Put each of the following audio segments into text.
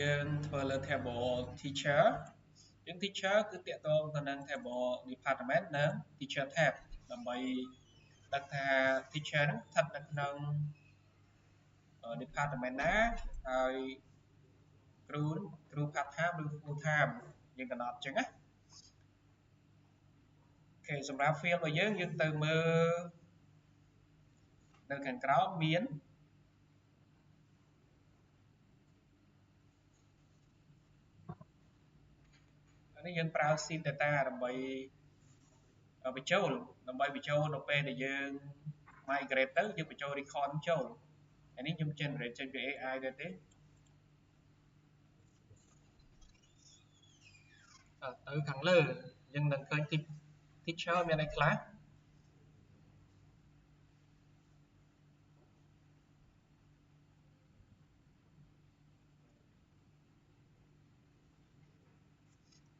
យើងធ្វើលើ table teacher យើង teacher គឺតាក់ទងទៅនឹង table department និង teacher tab ដើម្បីដឹងថា teacher ហ្នឹងស្ថិតនៅក្នុង department ណាហើយគ្រូ part time ឬ full time យើងកំណត់អញ្ចឹងណាអូខេសម្រាប់ field របស់យើងទៅមើលនៅខាងក្រោមមាននេះយើងប្រើ sheet data ដើម្បីបញ្ចូលនៅពេលដែលយើង migrate ទៅយើងបញ្ចូល record ចូលអានេះខ្ញុំ generate ចេញពី AI ដែរទេទៅខាងលើយើងនឹងឃើញ teacher មានអីខ្លះ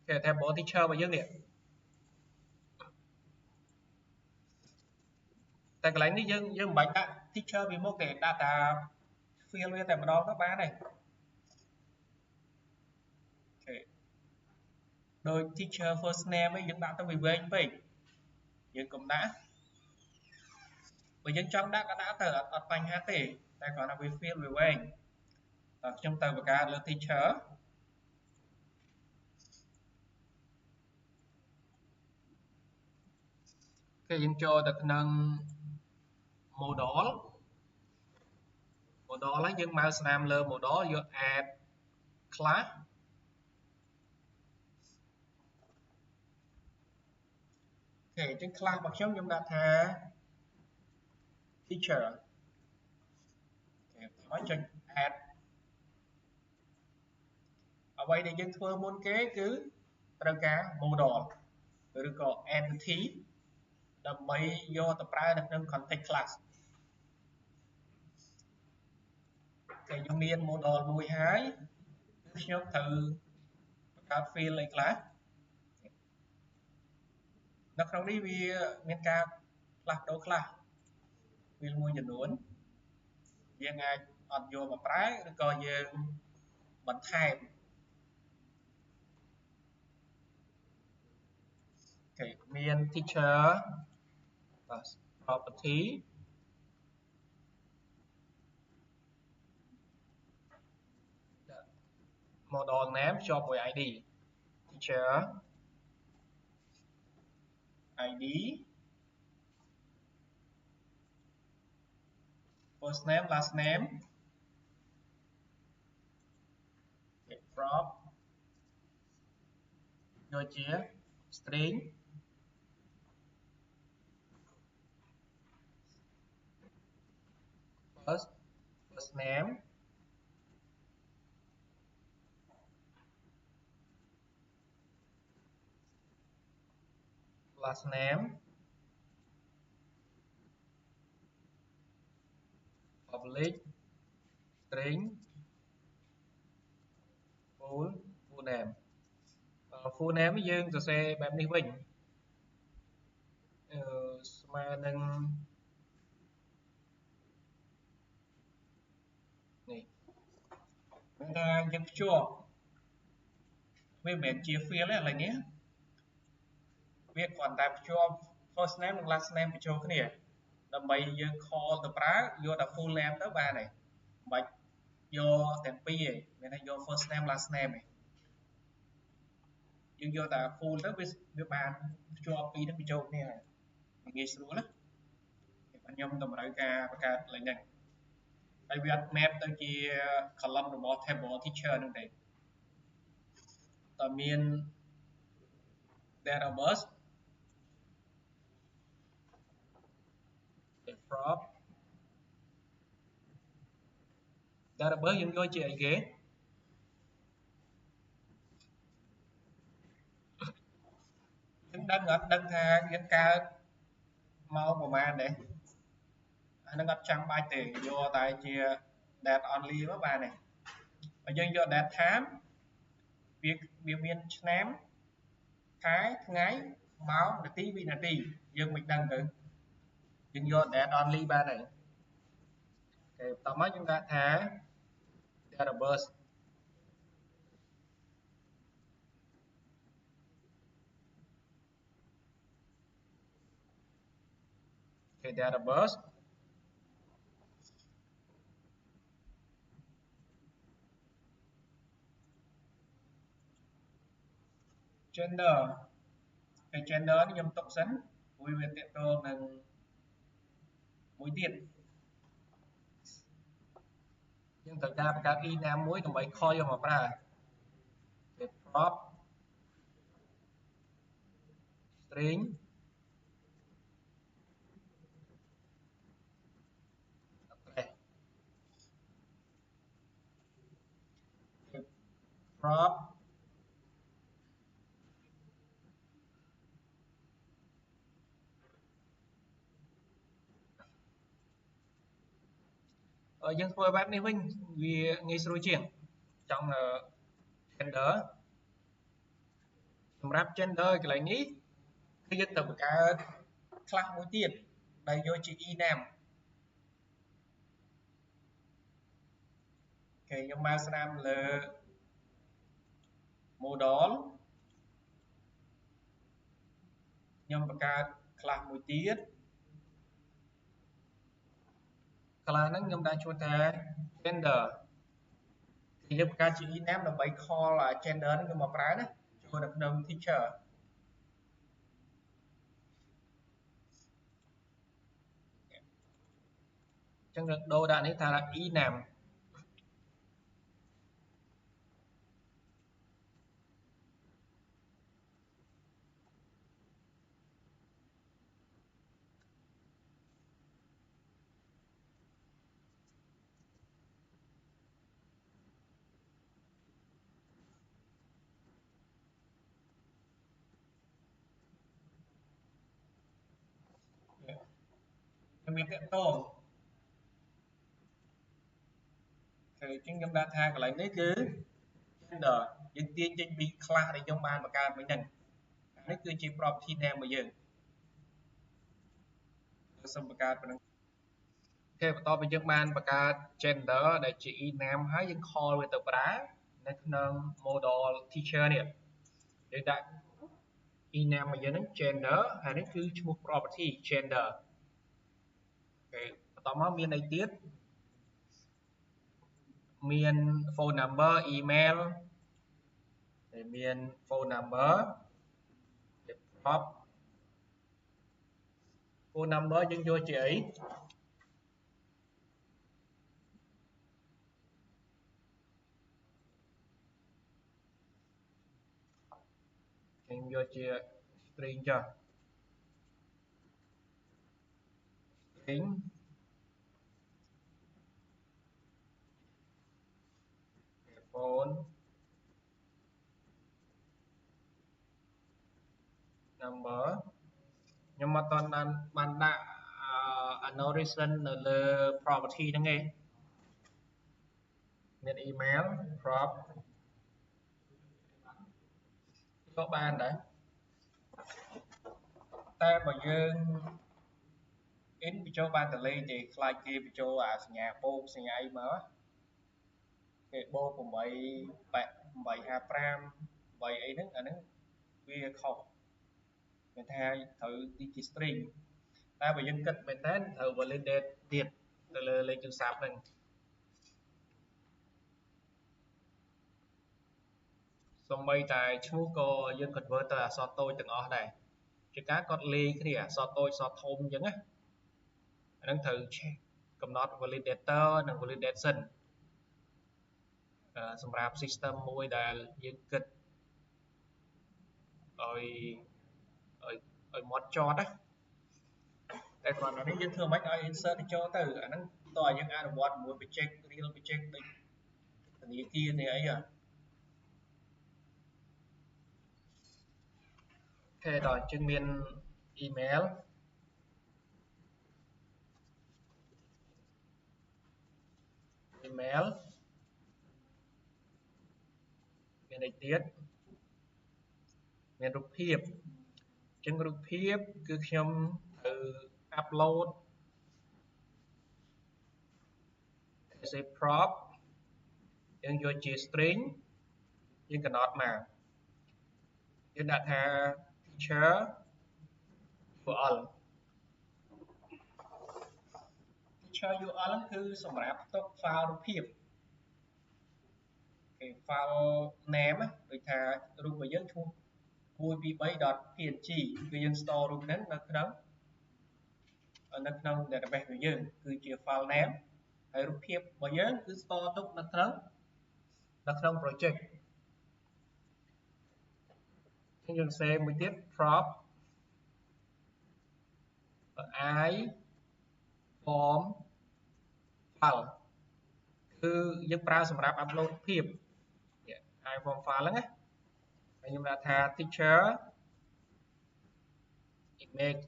គេ table teacher របស់យើងនេះតែកន្លែងនេះយើងមិនបាច់ដាក់ teacher ពីមុខទេដាក់តែ field វាតែម្ដងទៅបានទេអូខេដោយ teacher first name ឯងយើងដាក់ទៅវាវែងពេកយើងកុំដាក់បើយើងចង់ដាក់ក៏ដាក់ទៅអត់បញ្ហាទេតែគ្រាន់តែវា field វាវែងតើខ្ញុំទៅបង្កើតលើ teacher គេយើងចូលទៅក្នុង model ហើយយើងមកស្នាមលើ model យក add class អូខេអញ្ចឹង class របស់ខ្ញុំដាក់ថា teacher អូខេហើយចុច add អ្វីដែលយើងធ្វើមុនគេគឺត្រូវការ model ឬក៏ entity ដើម្បីយកទៅប្រើនៅក្នុង context class គេយើងមាន model មួយហើយខ្ញុំត្រូវបង្កើត field អីខ្លះនៅក្នុងនេះវាមានការផ្លាស់ប្ដូរខ្លះ field មួយចំនួនយើងអាចអត់យកមកប្រើឬក៏យើងបន្ថែមអូខេមាន teacher property model name ជាប់មួយ ID teacher ID first name last name prop ដូចជា string first name last name public string full name full name យើងសរសេរបែបនេះវិញស្មើនឹងនេះគឺថាយើងភ្ជាប់វាមិនមែនជា field ទេឥឡូវនេះវាគ្រាន់តែភ្ជាប់ first name និង last name បញ្ចូលគ្នាដើម្បីយើង call ទៅប្រើយកតែ full name ទៅបានហើយមិនបាច់យកទាំងពីរទេមានតែយក first name last name ទេយើងយកតែ full ទៅវាបានភ្ជាប់ពីរនឹងបញ្ចូលគ្នាហើយងាយស្រួលណាខ្ញុំតម្រូវការបង្កើតឡើងហ្នឹងហើយវាអត់ map ទៅជា column របស់ table teacher ហ្នឹងទេតើមាន database prop database យើងយកជាអីគេយើងដឹងថាយើងកើតមកប្រហែលទេអានឹងអត់ចាំបាច់ទេយកតែជា date only មកបានទេបើយើងយក date time វាមានឆ្នាំខែថ្ងៃម៉ោងនាទីវិនាទីយើងមិនដឹងទៅយើងយក date only បានហើយអូខេបន្តមកយើងដាក់ថា database cái database gender cái gender នេះខ្ញុំទុកសិនព្រោះវាទាក់ទងនឹងមួយទៀតយើងត្រូវការបង្កើត e ណាមួយដើម្បី call យកមកប្រើគេ prop string prop យើងធ្វើបែបនេះវិញវាងាយស្រួលជាងចង់ gender សម្រាប់ gender កន្លែងនេះគឺយើងត្រូវបង្កើត class មួយទៀតដែលយកជា enam គេខ្ញុំមកស្ដាប់លើ model ខ្ញុំបង្កើត class មួយទៀត class ហ្នឹងខ្ញុំដាក់ឈ្មោះថា gender គឺយើងបង្កើតជា enam ដើម្បី call gender ហ្នឹងយកមកប្រើណាចូលនៅក្នុង teacher អញ្ចឹងយើងដូរដាក់នេះថា enam មានតាក់ទងគឺអញ្ចឹងខ្ញុំដាក់ថាកន្លែងនេះគឺ gender យើងទាញចេញពី class ដែលខ្ញុំបានបង្កើតមិញហ្នឹងនេះគឺជា property name របស់យើងសូមបង្កើតប៉ុណ្ណឹងអូខេបន្ទាប់ពីយើងបានបង្កើត gender ដែលជា enam ហើយយើង call វាទៅប្រើនៅក្នុង model teacher នេះយើងដាក់ enam របស់យើងហ្នឹង gender ហើយនេះគឺឈ្មោះ property gender អូខេបន្តមកមានអីទៀតមាន phone number email ហើយមាន phone number prop phone number យើងយកជាអីយើងយកជា string ចុះ string phone number ខ្ញុំអត់ទាន់បានដាក់annotation នៅលើ property ហ្នឹងឯងមាន email prop ក៏បានដែរតែបើយើង in បញ្ចូលបានតលេទេខ្លាចគេបញ្ចូលសញ្ញាបូកសញ្ញាអីមកគេបូក8 855 8អីហ្នឹងអាហ្នឹងវាខុសមានថាត្រូវទីជា string តែបើយើងគិតមែនតើត្រូវ validate ទៀតទៅលើលេខទូរស័ព្ទហ្នឹងសូម្បីតែឈ្មោះក៏យើង convert ទៅអក្សរតូចទាំងអស់ដែរជាការកត់លេខគ្នាអក្សរតូចអក្សរធំអញ្ចឹងណាអាហ្នឹងត្រូវកំណត់ validator និង validation សម្រាប់ system មួយដែលយើងគិតឲ្យមាត់ចត់ណាតែគ្រាន់តែនេះយើងធ្វើមិនឲ្យ insert ទៅចូលទៅអាហ្នឹងតើយើងអនុវត្តមួយ project real project ដូចធនាគារនេះអីអូខេដល់យើងមាន email មានអីទៀតមានរូបភាពអញ្ចឹងរូបភាពគឺខ្ញុំត្រូវ upload as a prop យើងយកជា string យើងកំណត់មកយើងដាក់ថា teacher URL picture URL គឺសម្រាប់ទុក file រូបភាពគេ file name ដូចថារូបរបស់យើងឈ្មោះ 123.png គឺយើង store រូបហ្នឹងនៅក្នុង database របស់យើងគឺជា file name ហើយរូបភាពរបស់យើងគឺ store ទុកនៅក្នុង project យើង save មួយទៀត prop I form file គឺយើងប្រើសម្រាប់ upload រូបភាព I form file ហ្នឹងណាហើយខ្ញុំដាក់ថា teacher image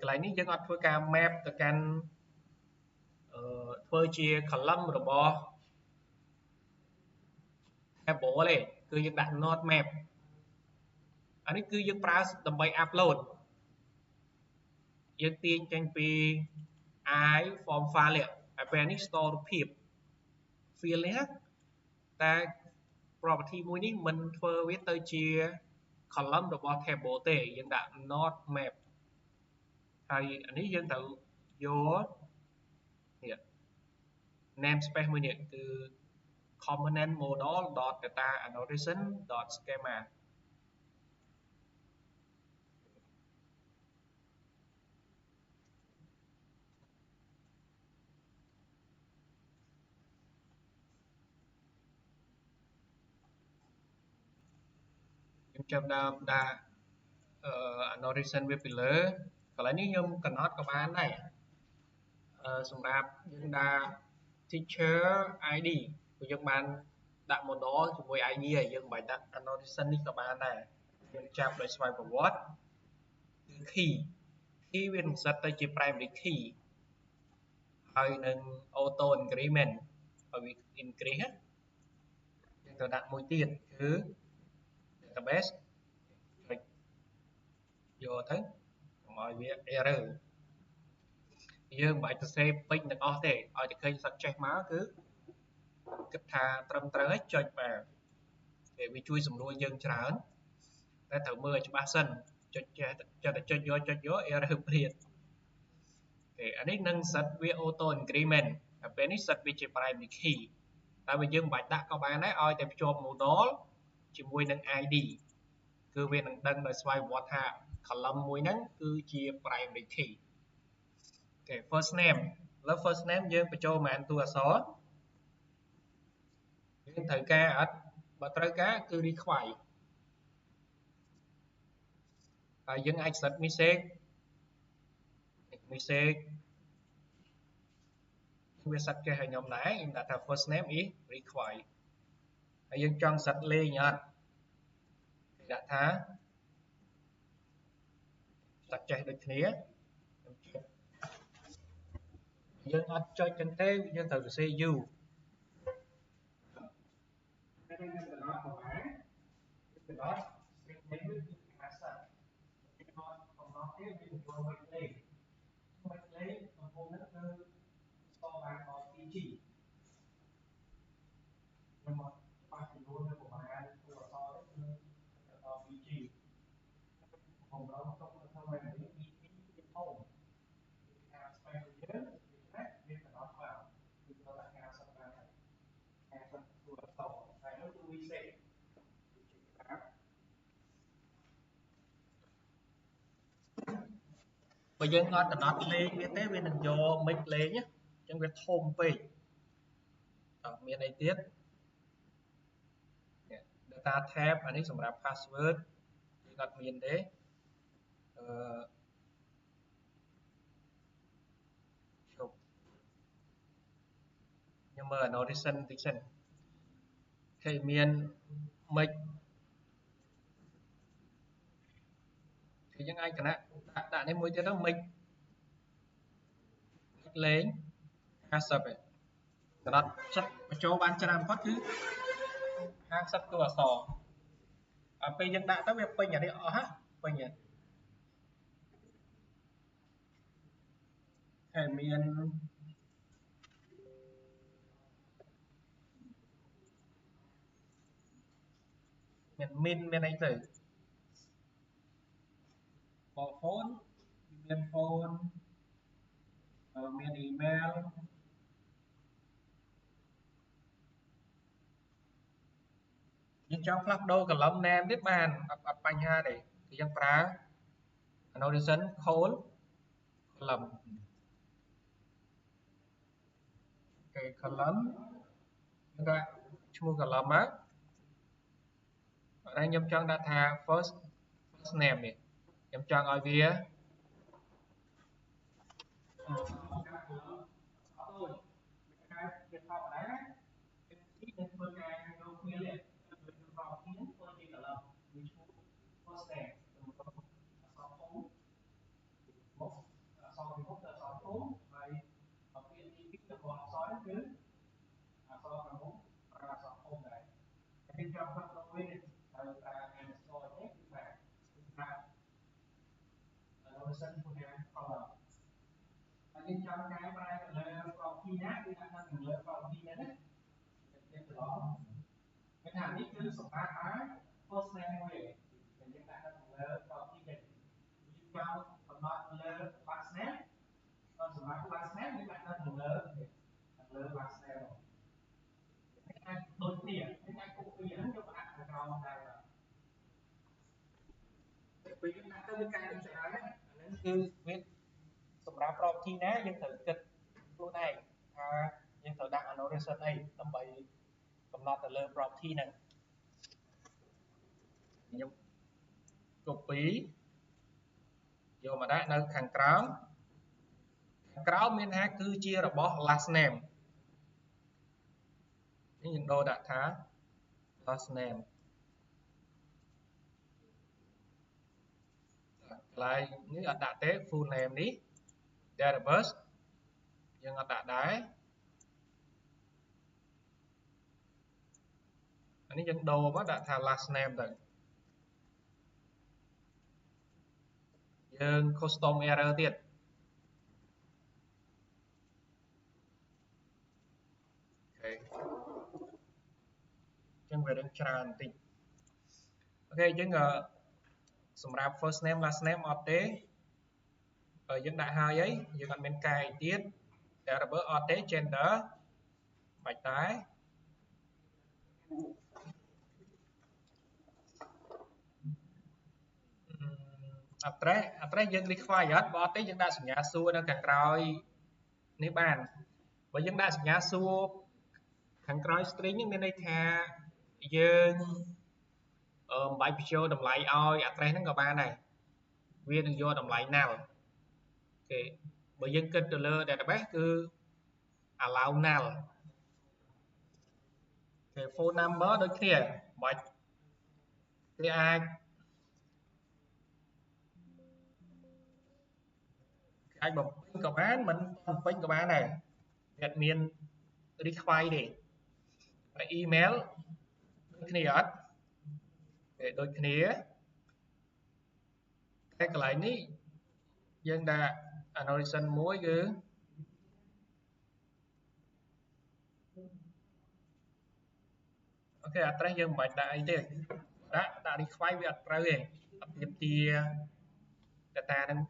កន្លែងនេះយើងអត់ធ្វើការ map ទៅកាន់ធ្វើជា column របស់ table ទេគឺយើងដាក់ not map អានេះគឺយើងប្រើដើម្បី upload យើងទាញចេញពី I form file ហើយពេលនេះ store រូបភាព field នេះណាតែ property មួយនេះមិនធ្វើវាទៅជា column របស់ table ទេយើងដាក់ not map ហើយអានេះយើងត្រូវយកនេះ namespace មួយនេះគឺ component model data annotation schema ខ្ញុំចាប់ដើមដាក់ annotation វាពីលើកន្លែងនេះខ្ញុំកំណត់ក៏បានដែរសម្រាប់យើងដាក់ teacher ID ព្រោះយើងបានដាក់ model ជាមួយ ID ហើយយើងមិនបាច់ដាក់ annotation នេះក៏បានដែរយើងចាប់ដោយស្វ័យប្រវត្តិគឺ key វានឹង set ទៅជា primary key ហើយនឹង auto increment ឲ្យវា increase យើងត្រូវដាក់មួយទៀតគឺ database យកទៅកុំឲ្យវា error យើងមិនបាច់ទៅ save ពេញទាំងអស់ទេឲ្យតែឃើញ success មកគឺគិតថាត្រឹមត្រូវហើយចុចបាទគេវាជួយសម្រួលយើងច្រើនតែត្រូវមើលឲ្យច្បាស់សិនចុចចេះតែចុចយក error ព្រាតអូខេអានេះនឹង set វា auto increment តែពេលនេះ set វាជា primary key តែបើយើងមិនបាច់ដាក់ក៏បានដែរឲ្យតែភ្ជាប់ model ជាមួយនឹង ID គឺវានឹងដឹងដោយស្វ័យប្រវត្តិថា column មួយហ្នឹងគឺជា primary key អូខេ first name ឥឡូវ first name យើងបញ្ចូលប៉ុន្មានតួអក្សរយើងត្រូវការអត់បើត្រូវការគឺ require ហើយយើងអាច set message វា set ចេះឲ្យខ្ញុំដែរខ្ញុំដាក់ថា first name is required ហើយយើងចង់ set លេងអត់ដាក់ថា set ចេះដូចគ្នាយើងអត់ចុចចឹងទេយើងត្រូវសរសេរ u ហើយយើងកំណត់ប្រហែលកំណត់ string name គឺការ set កំណត់ទៀតវាទៅចូលមួយលេខកំពុងហ្នឹងគឺស្គាល់បានដល់ pg ខ្ញុំមកប៉ះចំនួននៅប្រហែលតួអក្សរនេះគឺដល់ pg ผมเราต้องทำไมแบบนี้มีโอ้การสเปนเยอะนะเรียนแต่เราเปล่าคือเราตัดงานสัปดาห์งานตัวต่อไปแล้วดูวิเศษครับបើយើងអត់កំណត់លេខវាទេវានឹងយកមិចលេខអញ្ចឹងវាធំពេកអត់មានអីទៀត data tab អានេះសម្រាប់ password យើងអត់មានទេខ្ញុំមើល annotation តិចសិនគេមានមិចគឺយើងអាចកណៈដាក់នេះមួយទៀតទៅមិចលេង50ឯងកណ្ដចិត្តបញ្ចូលបានច្រើនបំផុតគឺ50តួអក្សរដល់ពេលយើងដាក់ទៅវាពេញអានេះអស់ហ่ะពេញហើយមានមានអីទៅបងប្អូនមាន phone មាន email យើងចង់ផ្លាស់ប្ដូរ column name ទៀតបានអត់បញ្ហាទេគឺយើងប្រើ annotation colon column គេ column យើងដាក់ឈ្មោះ column មកហើយខ្ញុំចង់ដាក់ថា first name នេះខ្ញុំចង់ឲ្យវាវាធម្មតាទីនឹងធ្វើការយកគ្នានេះគឺប្រព័ន្ធនេះធ្វើជា column វាឈ្មោះ first name អក្សរធំមកអក្សរពីមុខទៅអក្សរធំហើយពាក្យទី2របស់អក្សរគឺអក្សរខាងមុខប្រើអក្សរធំដែរហើយចង់ផ្លាស់ប្ដូរវាទៅប្រើ underscore នេះគឺថាannotation ពូណា column ហើយយើងចង់កែប្រែទៅលើ property ណាគឺដាក់នៅលើ property ហ្នឹងណាយើងច្រឡំគេថានេះគឺសម្រាប់ឲ្យ first name មួយឯងយើងដាក់នៅលើ property នេះយើងចង់កំណត់លើ last name សម្រាប់ last name យើងដាក់នៅលើ last name អាចដូចគ្នាយើងអាច copy ហ្នឹងយកមកដាក់ខាងក្រោមដែរពេលយើងដាក់ទៅវាកែដូចច្រើនណាអាហ្នឹងគឺវាសម្រាប់ property ណាយើងត្រូវគិតខ្លួនឯងថាយើងត្រូវដាក់ annotation អីដើម្បីកំណត់ទៅលើ property ហ្នឹងខ្ញុំ copy យកមកដាក់នៅខាងក្រោមមានថាគឺជារបស់ last name នេះយើងដូរដាក់ថា last name កន្លែងនេះអត់ដាក់ទេ full name នេះ database យើងអត់ដាក់ដែរអានេះយើងដូរមកដាក់ថា last name ទៅយើង custom error ទៀតចឹងវារឿងច្រើនបន្តិចអូខេយើងសម្រាប់ first name last name អត់ទេយើងដាក់ហើយអីយើងអត់មានកែអីទៀត variable អត់ទេ gender បាច់តែaddress យើង require អត់បើអត់ទេយើងដាក់សញ្ញាសួរនៅខាងក្រោយនេះបានបើយើងដាក់សញ្ញាសួរខាងក្រោយ string នេះមានន័យថាយើងមិនបាច់បញ្ចូលតម្លៃឲ្យ address ហ្នឹងក៏បានដែរវានឹងយកតម្លៃ null គេបើយើងគិតទៅលើ database គឺ allow null គេ phone number ដូចគ្នាបាច់គេអាចបំពេញក៏បានមិនបំពេញក៏បានដែរវាអត់មាន require ទេហើយ email ដូចគ្នាអត់គេដូចគ្នាតែកន្លែងនេះយើងដាក់ annotation មួយគឺអូខេ address យើងមិនបាច់ដាក់អីទេដាក់ require វាអត់ត្រូវទេអត់ទាមទារ data ហ្នឹង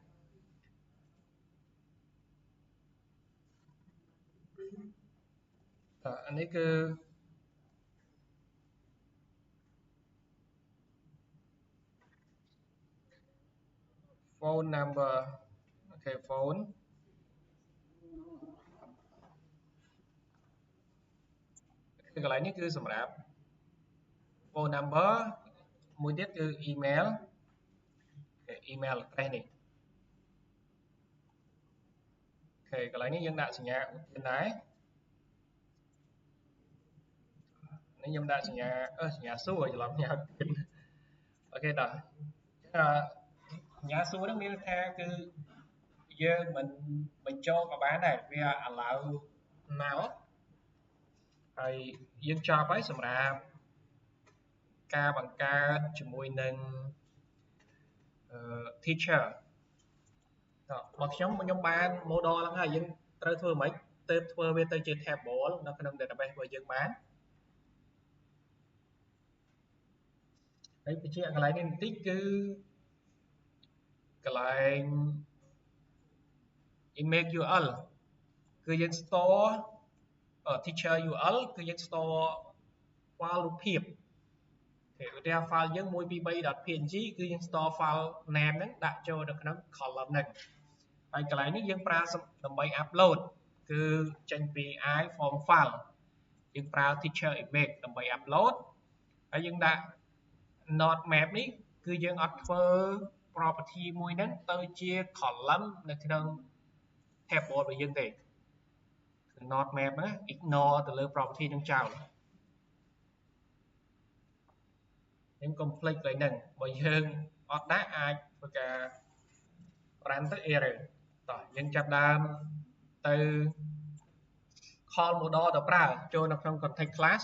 អានេះគឺ phone number អូខេ phone គឺកន្លែងនេះគឺសម្រាប់ phone number មួយទៀតគឺ email email address នេះអូខេកន្លែងនេះយើងដាក់សញ្ញាឧទានដែរនេះខ្ញុំដាក់សញ្ញាសួរច្រឡំញ៉ាំអូខេតោះសញ្ញាសួរហ្នឹងមានថាគឺយើងមិនបញ្ចូលក៏បានដែរវា allow now ហើយយើងចប់ហើយសម្រាប់ការបង្កើតជាមួយនឹង teacher បើខ្ញុំបាន model ហ្នឹងហើយយើងត្រូវធ្វើម៉េចទៅធ្វើវាទៅជា table នៅក្នុង database របស់យើងបានហើយបញ្ជាក់កន្លែងនេះបន្តិចគឺកន្លែង image URL គឺយើង store teacher URL គឺយើង store file រូបភាពឧទាហរណ៍ file យើង 123.png គឺយើង store file name ហ្នឹងដាក់ចូលនៅក្នុង column ហ្នឹងហើយកន្លែងនេះយើងប្រើដើម្បី upload គឺចេញពី i form file យើងប្រើ teacher image ដើម្បី upload ហើយយើងដាក់ node map នេះគឺយើងអត់ធ្វើ property មួយហ្នឹងទៅជា column នៅក្នុង table របស់យើងទេ node map ហ្នឹង ignore ទៅលើ property ហ្នឹងចោលយើងកុំភ្លេចកន្លែងហ្នឹងបើយើងអត់ដាក់អាចធ្វើការ run ទៅ error តោះយើងចាប់ដើមទៅ call model ទៅប្រើចូលនៅក្នុង context class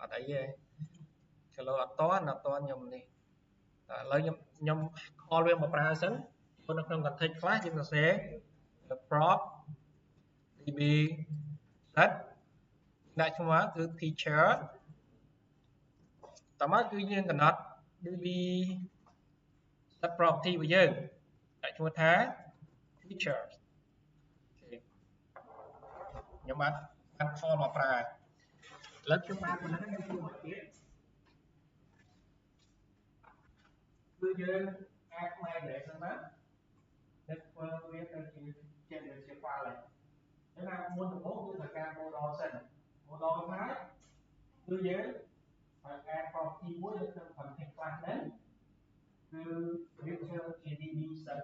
អត់អីទេចូលអត់តខ្ញុំនេះឥឡូវខ្ញុំ call វាមកប្រើសិនចូលនៅក្នុង context class យើងសរសេរ prop db set ដាក់ឈ្មោះគឺ teacher តមកគឺយើងកំណត់ db set property របស់យើងដាក់ឈ្មោះថា teacher ខ្ញុំបាន call មកប្រើឥឡូវខ្ញុំបានប៉ុណ្ណឹងខ្ញុំជួយមកទៀតគឺយើង add migration មកនៅធ្វើវាទៅជា generation file ហើយចឹងថាមុនដំបូងគឺត្រូវការ model សិន model ហើយគឺយើងឲ្យ add property មួយនៅក្នុង context class ហ្នឹងគឺវាធ្វើជា db set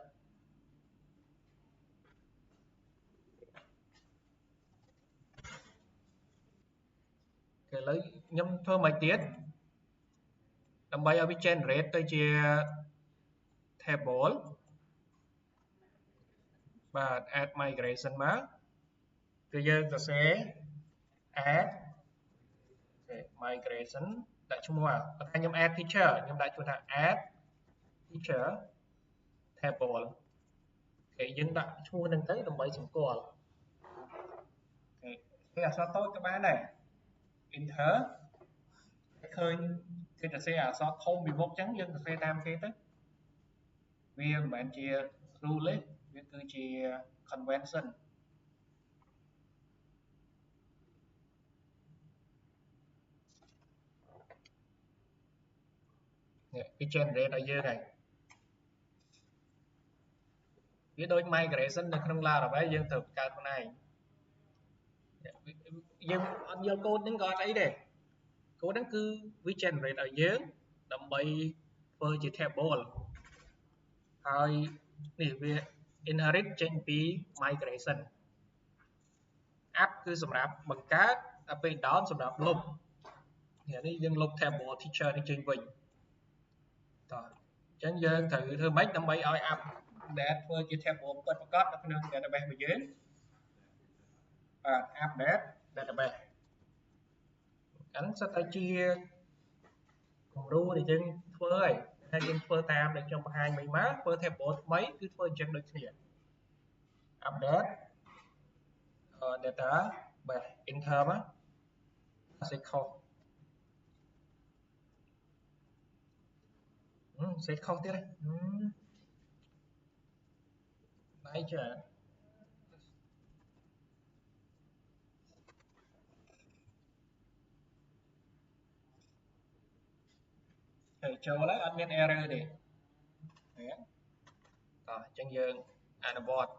ឥឡូវខ្ញុំធ្វើមកទៀតដើម្បីឲ្យវា generate ទៅជា table បាទ add migration មកគឺយើងសរសេរ add migration ដាក់ឈ្មោះបើថាខ្ញុំ add teacher ខ្ញុំដាក់ឈ្មោះថា add teacher table គេយើងដាក់ឈ្មោះហ្នឹងទៅដើម្បីសម្គាល់គេអក្សរតូចក៏បានដែរ enter ឃើញគេសរសេរអក្សរធំពីមុខអញ្ចឹងយើងសរសេរតាមគេទៅវាមិនមែនជា rule ទេវាគឺជា convention នេះវា generate ឲ្យយើងហើយវាដូច migration នៅក្នុង Laravel យើងត្រូវបង្កើតខ្លួនឯងយើងអត់យកកូដហ្នឹងក៏អត់អីដែរកូដហ្នឹងគឺវា generate ឲ្យយើងដើម្បីធ្វើជា table ហើយនេះវា inherit ចេញពី migration up គឺសម្រាប់បង្កើតដល់ពេល down សម្រាប់លុបនេះយើងលុប table teacher នេះចេញវិញតោះអញ្ចឹងយើងត្រូវធ្វើម៉េចដើម្បីឲ្យ update ធ្វើជា table ពិតប្រាកដនៅក្នុង database របស់យើងបាទ update database អាហ្នឹងសិតតែជាគំរូដែលយើងធ្វើហើយតែយើងធ្វើតាមដែលខ្ញុំបង្ហាញមិញមកធ្វើ table ថ្មីគឺធ្វើអញ្ចឹងដូចគ្នា update data base enter មកសេខុសសេខុសទៀតហើយណៃចាហើយចូលហើយអត់មាន error ទេតោះអញ្ចឹងយើងអនុវត្ត